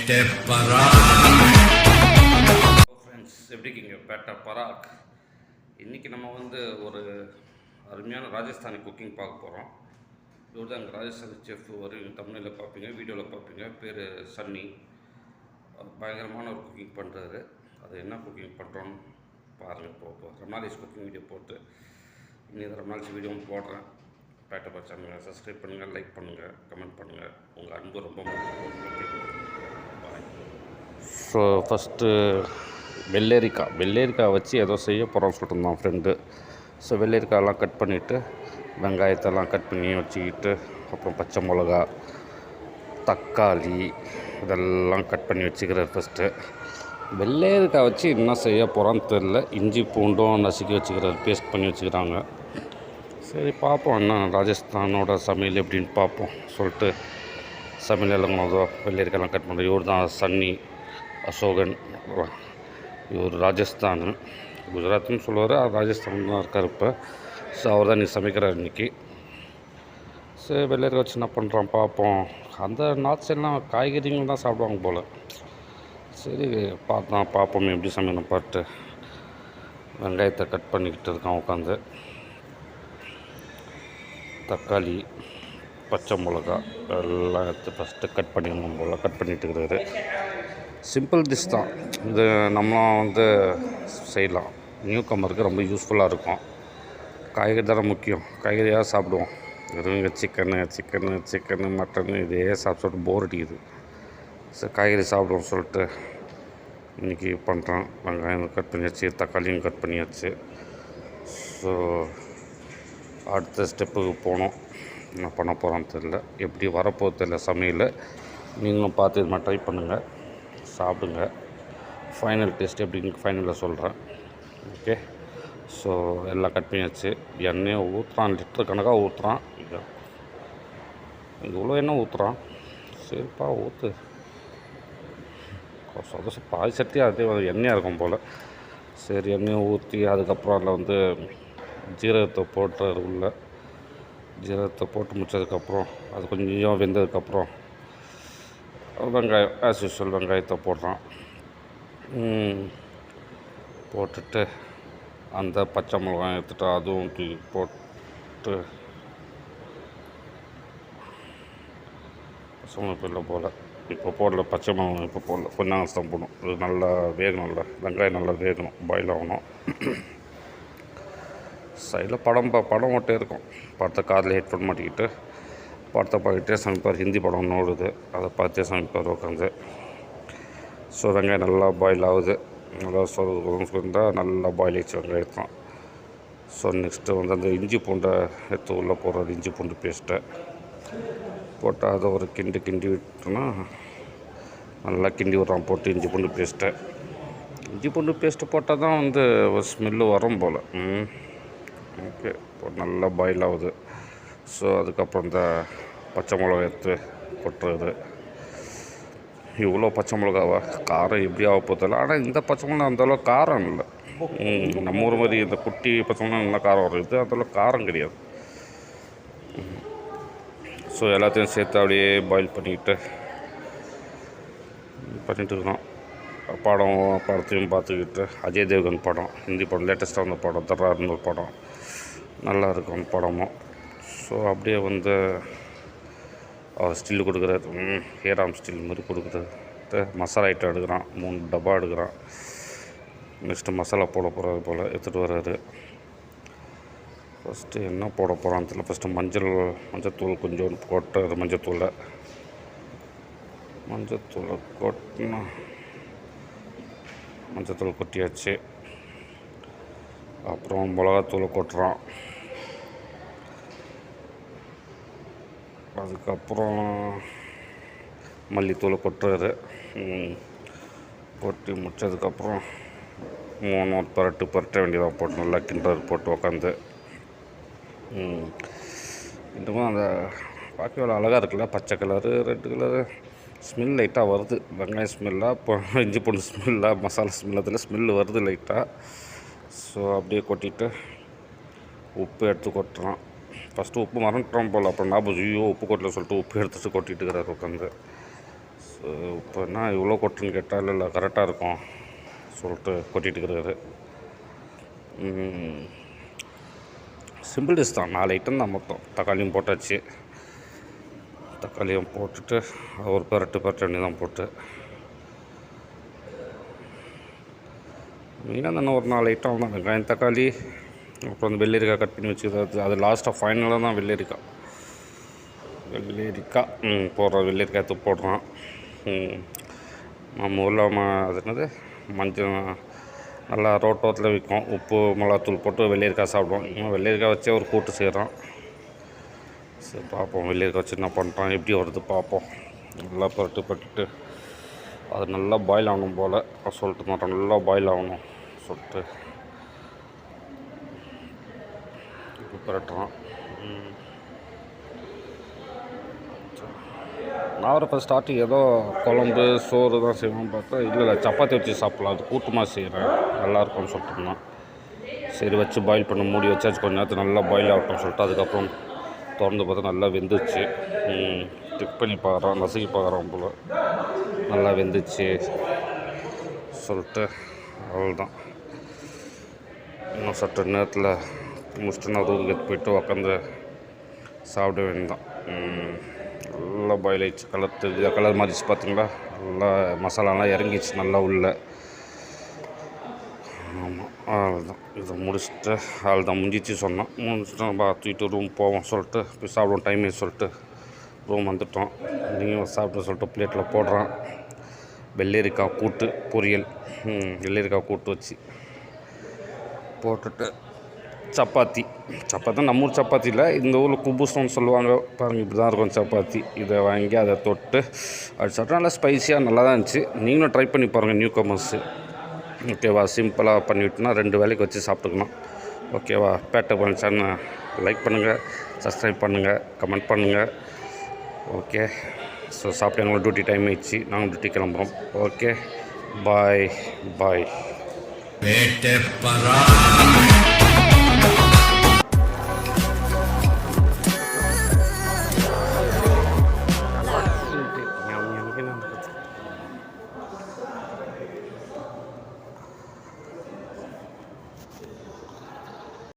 பேட்டை பராக். Friends, எப்படி இருக்கீங்க? பேட்டை பராக். இன்றைக்கி நம்ம ஒரு அருமையான ராஜஸ்தானி குக்கிங் பார்க்க போகிறோம். இவர் தான் எங்கள் ராஜஸ்தானி செஃப். தமிழில் பார்ப்பீங்க, வீடியோவில் பார்ப்பீங்க. பேர் சன்னி. பயங்கரமான ஒரு குக்கிங் பண்ணுறாரு. அது என்ன குக்கிங் பண்ணுறோன்னு பாருங்கள். இப்போ ரம்னாலிஸ் குக்கிங் வீடியோ போட்டு இன்னும் ரம்னாலிஸ் வீடியோவும் போடுறேன். பேட்டை பராக் சேனலை சப்ஸ்கிரைப் பண்ணுங்கள், லைக் பண்ணுங்கள், கமெண்ட் பண்ணுங்கள். உங்கள் அன்பு ரொம்ப முக்கியம். பாய். ஸோ ஃபஸ்ட்டு வெள்ளரிக்காய் வச்சு ஏதோ செய்ய போகிறோம்னு சொல்லிட்டு இருந்தான் ஃப்ரெண்டு. ஸோ வெள்ளரிக்காயெல்லாம் கட் பண்ணிவிட்டு, வெங்காயத்தெல்லாம் கட் பண்ணி வச்சுக்கிட்டு, அப்புறம் பச்சை மிளகா, தக்காளி இதெல்லாம் கட் பண்ணி வச்சுக்கிறார் ஃபஸ்ட்டு. வெள்ளரிக்காய் வச்சு என்ன செய்ய போகிறான்னு தெரில. இஞ்சி பூண்டும் நசுக்கி வச்சுக்கிறார், பேஸ்ட் பண்ணி வச்சுக்கிறாங்க. சரி பார்ப்போம், என்ன ராஜஸ்தானோட சமையல் எப்படின்னு பார்ப்போம் சொல்லிட்டு சமையல் இறங்கினதோ வெள்ளரிக்காயெல்லாம் கட் பண்ணுறது. இவர் தான் சன்னி அசோகன். இவர் ராஜஸ்தான், குஜராத்னு சொல்லுவார், ராஜஸ்தான் தான் இருக்கார் இப்போ. ஸோ அவர் தான் நீ சமைக்கிறார் இன்றைக்கி. சரி வெள்ளரிக்காய் வச்சு என்ன பண்ணுறான் பார்ப்போம். அந்த நார்த் சைட்லாம் காய்கறிகள் தான் சாப்பிடுவாங்க போல். சரி பார்ப்போமே எப்படி சமையணும் பார்த்து. வெங்காயத்தை கட் பண்ணிக்கிட்டு இருக்கான் உட்காந்து. தக்காளி, பச்சை மிளகா எல்லாம் எடுத்து ஃபஸ்ட்டு கட் பண்ணிடணும் போல். கட் பண்ணிட்டு இருக்கிறாரு. சிம்பிள் டிஷ் தான் இது. நம்மளாம் செய்யலாம். நியூ கம்மருக்கு ரொம்ப யூஸ்ஃபுல்லாக இருக்கும். காய்கறி தானே முக்கியம். காய்கறியாக சாப்பிடுவோம். வெறும் சிக்கனு மட்டனு இதே சாப்பிட்டு போர் அடிக்குது. சரி காய்கறி சாப்பிடுவோம் சொல்லிட்டு இன்றைக்கி பண்ணுறான். வெங்காயம் கட் பண்ணியாச்சு, தக்காளியும் கட் பண்ணியாச்சு. ஸோ அடுத்த ஸ்டெப்புக்கு போனோம். என்ன பண்ண போகிறோன்னு தெரில, எப்படி வரப்போகிறது தெரியல சமையல். நீங்களும் பார்த்து இது மாதிரி ட்ரை பண்ணுங்கள், சாப்பிடுங்க. ஃபைனல் டேஸ்ட் எப்படின்னு ஃபைனலில் சொல்கிறேன். ஓகே. ஸோ எல்லாம் கட் பண்ணியாச்சு. எண்ணெயை ஊற்றுறான், லிட்டர் கணக்காக ஊற்றுறான். இவ்வளோ எண்ணெய் ஊற்றுறான். சரிப்பா ஊற்று. பாதி சட்டி அதே எண்ணெயாக இருக்கும் போல். சரி எண்ணெயை ஊற்றி அதுக்கப்புறம் அதில் ஜீரகத்தை போட்டுறாரு உள்ள. ஜீரகத்தை போட்டு முடிச்சதுக்கப்புறம் அது கொஞ்சம் வெந்ததுக்கப்புறம் வெங்காயம் ஆஸ் யூஸ்வல் வெங்காயத்தை போடுறான். போட்டுட்டு அந்த பச்சை மிளகாய் எடுத்துகிட்டு அதுவும் போட்டு பச்சை மிளகாய் இல்லை போல். இப்போ போடல பச்சை மிளகாய், இப்போ போடல. கொஞ்சம் தான் போடணும். இது நல்லா வேகணும்ல, வெங்காயம் நல்லா வேகணும், பாயில் ஆகணும். சைடில் படம் ஓட்டே இருக்கும். படத்தை காதில் ஹெட்ஃபோன் மாட்டிக்கிட்டு படத்தை பார்த்துட்டே சமைப்பார். ஹிந்தி படம் ஓடுது, அதை பார்த்தே சமைப்பார் உட்காந்து. ஸோ வெங்காயம் நல்லா பாயில் ஆகுது. நல்லா சொல்லியிருந்தால் நல்லா பாயில் ஆகிடுச்சு வெங்காயத்தான். ஸோ நெக்ஸ்ட்டு அந்த இஞ்சி பூண்டை எடுத்து உள்ளே போடுறது. இஞ்சி பூண்டு பேஸ்ட்டை போட்டு அதை ஒரு கிண்டி விட்டோன்னா நல்லா கிண்டி விட்றான். போட்டு இஞ்சி பூண்டு பேஸ்ட்டு போட்டால் தான் ஒரு ஸ்மெல்லு வரும் போல். ஓகே. இப்போ நல்லா பாயில் ஆகுது. ஸோ அதுக்கப்புறம் இந்த பச்சை மிளகா எடுத்து கொட்டுறது. இவ்வளோ பச்சை மிளகாவா? காரம் எப்படி ஆக போதில்லை. ஆனால் இந்த பச்சை மிளகா அந்தளவுக்கு காரம் இல்லை. நம்ம ஊர் மாதிரி இந்த குட்டி பச்சை மிளகா நல்லா காரம் வருது, அந்தளவுக்கு காரம் கிடையாது. ஸோ எல்லாத்தையும் சேர்த்து அப்படியே பாயில் பண்ணிக்கிட்டு இருக்கிறோம். படத்தையும் பார்த்துக்கிட்டு அஜய் தேவ்கன் படம், ஹிந்தி படம், லேட்டஸ்ட்டாக வந்த படம் தர்றாருன்னு ஒரு படம், நல்லா இருக்கும் படமும். ஸோ அப்படியே அவர் ஸ்டில் கொடுக்குறாரு. ஹேராம் ஸ்டில் மாதிரி கொடுக்குறது. மசாலா ஐட்டம் எடுக்கிறான். 3 டப்பா எடுக்கிறான். நெக்ஸ்ட்டு மசாலா போட போகிறாரு போல், எடுத்துகிட்டு வர்றாரு. ஃபஸ்ட்டு என்ன போட போகிறான்னு தெரியல. ஃபஸ்ட்டு மஞ்சத்தூள் கொஞ்சம் கொட்டுறது. மஞ்சத்தூளை கொட்டினா மஞ்சத்தூள் கொட்டியாச்சு. அப்புறம் மிளகாத்தூளை கொட்டுறான். அதுக்கப்புறம் மல்லித்தூளை கொட்டுறாரு. கொட்டி முடிச்சதுக்கப்புறம் 3 பரட்ட வேண்டியதாக போட்டு நல்லா கிண்டர் போட்டு உக்காந்து. இன்னமும் அந்த பார்க்க எவ்வளோ அழகாக இருக்குல்ல. பச்சை கலரு, ரெட்டு கலரு. ஸ்மெல் லைட்டாக வருது. வெங்காயம் ஸ்மெல்லாக, இப்போ இஞ்சி பூண்டு ஸ்மெல்லாக, மசாலா ஸ்மெல், அதில் ஸ்மெல்லு வருது லைட்டாக. ஸோ அப்படியே கொட்டிட்டு உப்பு எடுத்து கொட்டுறான். ஃபஸ்ட்டு உப்பு மறந்துட்டோம் போல். அப்புறம் ஞாபகம், ஐயோ உப்பு கொட்டல சொல்லிட்டு உப்பு எடுத்துகிட்டு கொட்டிட்டு இருக்கிறார் உட்காந்து. ஸோ ஸோ இப்போ என்ன இவ்வளோ கொட்டுன்னு கேட்டால் இல்லை கரெக்டாக இருக்கும் சொல்லிட்டு கொட்டிகிட்டு இருக்கிறாரு. சிம்பிள் டிஷ் தான், 4 ஐட்டம் தான் மொத்தம். தக்காளியும் போட்டாச்சு, தக்காளியும் போட்டுட்டு ஒரு பரட்டு தண்ணி தான் போட்டு மெயினாக தானே ஒரு 4 ஐட்டம் தான். வெங்காயம், தக்காளி, அப்புறம் அந்த வெள்ளரிக்காய் கட் பண்ணி வச்சுக்கிறது. அது லாஸ்ட்டாக ஃபைனலாக தான் வெள்ளரிக்காய் போடுறோம். வெள்ளரிக்காய் தூள் போடுறான். நம்ம ஊரில் அது என்னது மஞ்சள் நல்லா ரோட்டோரத்தில் விற்கும். உப்பு மிளகாத்தூள் போட்டு வெள்ளரிக்காய் சாப்பிடுவோம். இன்னும் வெள்ளரிக்காய் வச்சே ஒரு கூட்டு செய்கிறோம். சரி பார்ப்போம், வெள்ளரிக்காய் வச்சு என்ன பண்ணுறான், எப்படி வருது பார்ப்போம். நல்லா பட்டுட்டு அது நல்லா பாயில் ஆகணும் போல் சொல்லிட்டு மாட்டோம். நல்லா பாயில் ஆகணும் சொல்லிட்டு பரட்டுறான். நான் வர இப்போ ஸ்டார்டிங் ஏதோ குழம்பு சோறு தான் செய்வோம் பார்த்தா இல்லை சப்பாத்தி வச்சு சாப்பிட்லாம், அது கூட்டமாக செய்கிறேன் நல்லாயிருக்கும்னு சொல்லிட்டுருந்தா. சரி வச்சு பாயில் பண்ண மூடி வச்சாச்சு, கொஞ்சம் நேரத்துக்கு நல்லா பாயில் ஆகட்டும்னு சொல்லிட்டு அதுக்கப்புறம் திறந்து பார்த்தா நல்லா வெந்துச்சு. டிக் பண்ணி பார்க்குறான், நசுக்கி பார்க்குறான் போல். நல்லா வெந்துச்சு சொல்லிட்டு அவ்வளோதான். இன்னும் சற்று நேரத்தில் முடிச்சுட்டு நான் ரூமுக்கு எடுத்து போயிட்டு உக்காந்து சாப்பிட வேண்டியதான். நல்லா பாயில் ஆகிடுச்சு, கலர் மாறிச்சு பார்த்தீங்களா. நல்லா மசாலாலாம் இறங்கிச்சு நல்லா உள்ள. ஆமாம் அவ்வளோதான், இதை முடிச்சுட்டு அவ்வளோதான் முடிஞ்சிச்சு சொன்னோம். முடிச்சுட்டு நம்ம தூக்கிட்டு ரூம் போவோம் சொல்லிட்டு போய் சாப்பிடுவோம் டைமே சொல்லிட்டு ரூம் வந்துட்டோம். நீங்கள் சாப்பிட்டு சொல்லிட்டு பிளேட்டில் போடுறான். வெள்ளரிக்காய் கூட்டு பொரியல், வெள்ளரிக்காய் கூட்டு வச்சு போட்டுட்டு சப்பாத்தி நம்ம ஊர் சப்பாத்தி இல்லை, இந்த ஊரில் குபூஸ்னு சொல்லுவாங்க பாருங்கள். இப்படி தான் இருக்கும் சப்பாத்தி. இதை வாங்கி அதை தொட்டு அது சாப்பிட்டா நல்லா ஸ்பைஸியாக நல்லா தான் இருந்துச்சு. நீங்களும் ட்ரை பண்ணி பாருங்கள் நியூ கமர்ஸு. ஓகேவா, சிம்பிளாக பண்ணிவிட்டுனா 2 வேலைக்கு வச்சு சாப்பிட்டுக்கணும். ஓகேவா, பேட்டை சேனல் லைக் பண்ணுங்கள், சப்ஸ்கிரைப் பண்ணுங்கள், கமெண்ட் பண்ணுங்கள். ஓகே, ஸோ சாப்பிட்டு எங்களோட டியூட்டி டைம் ஆயிடுச்சு, நாங்கள் டியூட்டி கிளம்புறோம். ஓகே, பாய். Vete para